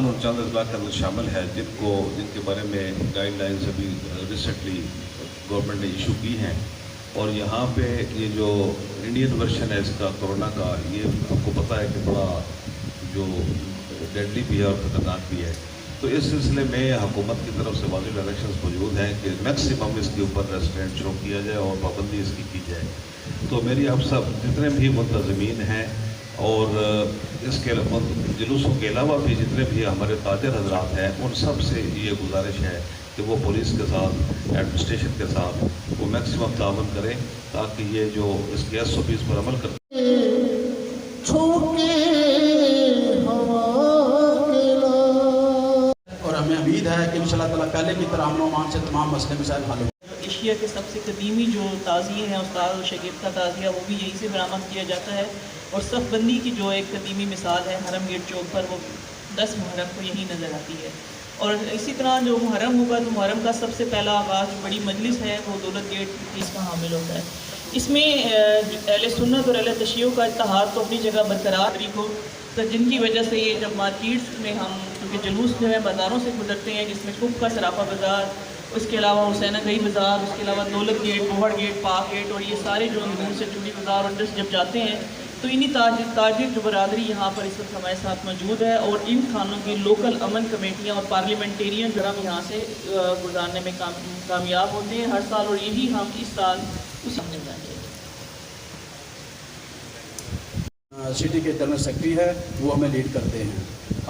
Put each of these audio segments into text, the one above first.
नुकसान उन चंद अजला के अंदर शामिल है जिनके बारे में गाइडलाइंस अभी रिसेंटली गवर्नमेंट ने इशू की हैं। और यहाँ पे ये जो इंडियन वर्जन है इसका कोरोना का, ये आपको पता है कि बड़ा जो डेडली भी है और ख़तरनाक भी है। तो इस सिलसिले में हुकूमत की तरफ से वाज़िह डायरेक्शंस मौजूद हैं कि मैक्सिमम इसके ऊपर रेस्टोरेंट शुरू किया जाए और पाबंदी इसकी की जाए। तो मेरी आप सब जितने भी मुंतज़मीन हैं और इसके जुलूसों के अलावा भी जितने भी हमारे ताजिर हजरात हैं, उन सब से ये गुजारिश है कि वो पुलिस के साथ, एडमिनिस्ट्रेशन के साथ वो मैक्सिमम तावन करें ताकि ये जो इसके SOPs पर अमल करते और हमें उम्मीद है कि इंशाअल्लाह ताला पहले की तरह अमन से तमाम मसले मसाइल हल होंगे। एशिया के सबसे कदीमी जो ताज़िए हैं उस्ताद और शगीफ का ताज़िया, वो भी यहीं से बरामद किया जाता है। और सफ़बंदी की जो एक कदीमी मिसाल है हरम गेट चौक पर, वो 10 मुहर्रम को यहीं नज़र आती है। और इसी तरह जो मुहर्रम होगा तो मुहर्रम का सबसे पहला आगाज़ जो बड़ी मजलिस है वो दौलत गेट इसका हामिल होता है। इसमें अहले सुन्नत और अहले तशय्युअ का इत्तेहाद तो अपनी जगह बरकरार हो, तो जिनकी वजह से ये जब मार्केट्स में हम क्योंकि जुलूस जो है बाज़ारों से गुजरते हैं, जिसमें कुक का सराफा बाज़ार, उसके अलावा हुसैन गई बाज़ार, उसके अलावा दौलत गेट, बोहड़ गेट, पाक गेट, और ये सारे जो अंदरून से चूड़ी बाज़ार और जब जाते हैं तो इन्हीं ताजिर जो बरादरी यहाँ पर इस वक्त हमारे साथ मौजूद है। और इन खानों की लोकल अमन कमेटियाँ और पार्लियामेंटेरियन जो हम यहाँ से गुजारने में कामयाब होते हैं हर साल, और यही हम इस साल उस सामने जाएंगे। सिटी के जनरल सेक्रेटरी है, वो हमें लीड करते हैं।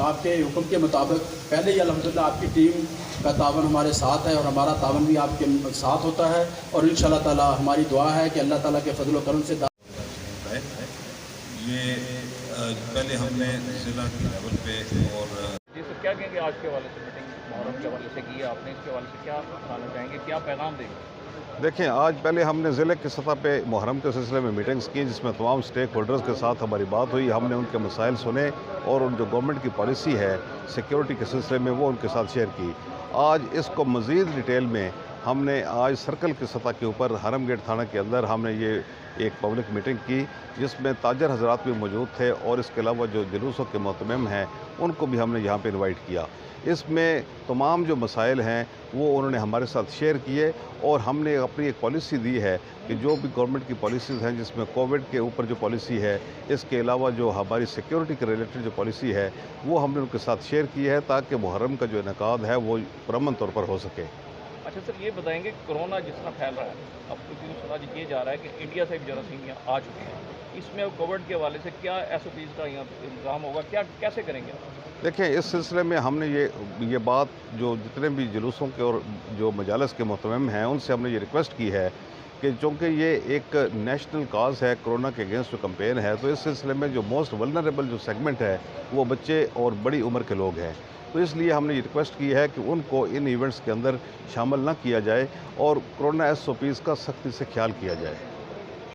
आपके हुक्म के मुताबिक पहले ही अल्हम्दुलिल्लाह आपकी टीम का तावन हमारे साथ है और हमारा तावन भी आपके साथ होता है। और इंशाअल्लाह ताला हमारी दुआ है कि अल्लाह ताला के फजल व करम से ये पहले हमने ज़िला के लेवल पे और जी सर, क्या कहेंगे आज के हवाले से मीटिंग मुहर्रम के हवाले से की है आपने, इसके हवाले से क्या बताना चाहेंगे, क्या पैगाम देंगे? देखें, आज पहले हमने ज़िले की सतह पे मुहर्रम के सिलसिले में मीटिंग्स की जिसमें तमाम स्टेक होल्डर्स के साथ हमारी बात हुई। हमने उनके मसाइल सुने और उन जो गवर्नमेंट की पॉलिसी है सिक्योरिटी के सिलसिले में वो उनके साथ शेयर की। आज इसको मज़ीद डिटेल में हमने आज सर्कल की सतह के ऊपर हरम गेट थाना के अंदर हमने ये एक पब्लिक मीटिंग की जिसमें ताजर हजरात भी मौजूद थे और इसके अलावा जो जुलूसों के मोहतमिम हैं उनको भी हमने यहाँ पे इनवाइट किया। इसमें तमाम जो मसाइल हैं वो उन्होंने हमारे साथ शेयर किए और हमने अपनी एक पॉलिसी दी है कि जो भी गवर्नमेंट की पॉलिसीज़ हैं जिसमें कोविड के ऊपर जो पॉलिसी है, इसके अलावा जो हमारी सिक्योरिटी के रिलेटेड जो पॉलिसी है वो हमने उनके साथ शेयर की है ताकि मुहर्रम का जो इनेकाद है वो पुरअमन तौर पर हो सके। अच्छा सर, ये बताएंगे कोरोना जिस तरह फैल रहा है, अब क्योंकि सुना ये जा रहा है कि इंडिया से भी जरासीम यहाँ आ चुके हैं, इसमें कोविड के हवाले से क्या SOPs का यहाँ इंतजाम होगा, क्या कैसे करेंगे आप? देखें, इस सिलसिले में हमने ये बात जो जितने भी जुलूसों के और जो मजालस के मुहतमिम हैं उनसे हमने ये रिक्वेस्ट की है कि चूँकि ये एक नेशनल काज है, कोरोना के अगेंस्ट जो कैंपेन है, तो इस सिलसिले में जो मोस्ट वल्नरेबल जो सेगमेंट है वो बच्चे और बड़ी उम्र के लोग हैं। तो इसलिए हमने ये रिक्वेस्ट की है कि उनको इन इवेंट्स के अंदर शामिल ना किया जाए और कोरोना SOPs का सख्ती से ख्याल किया जाए।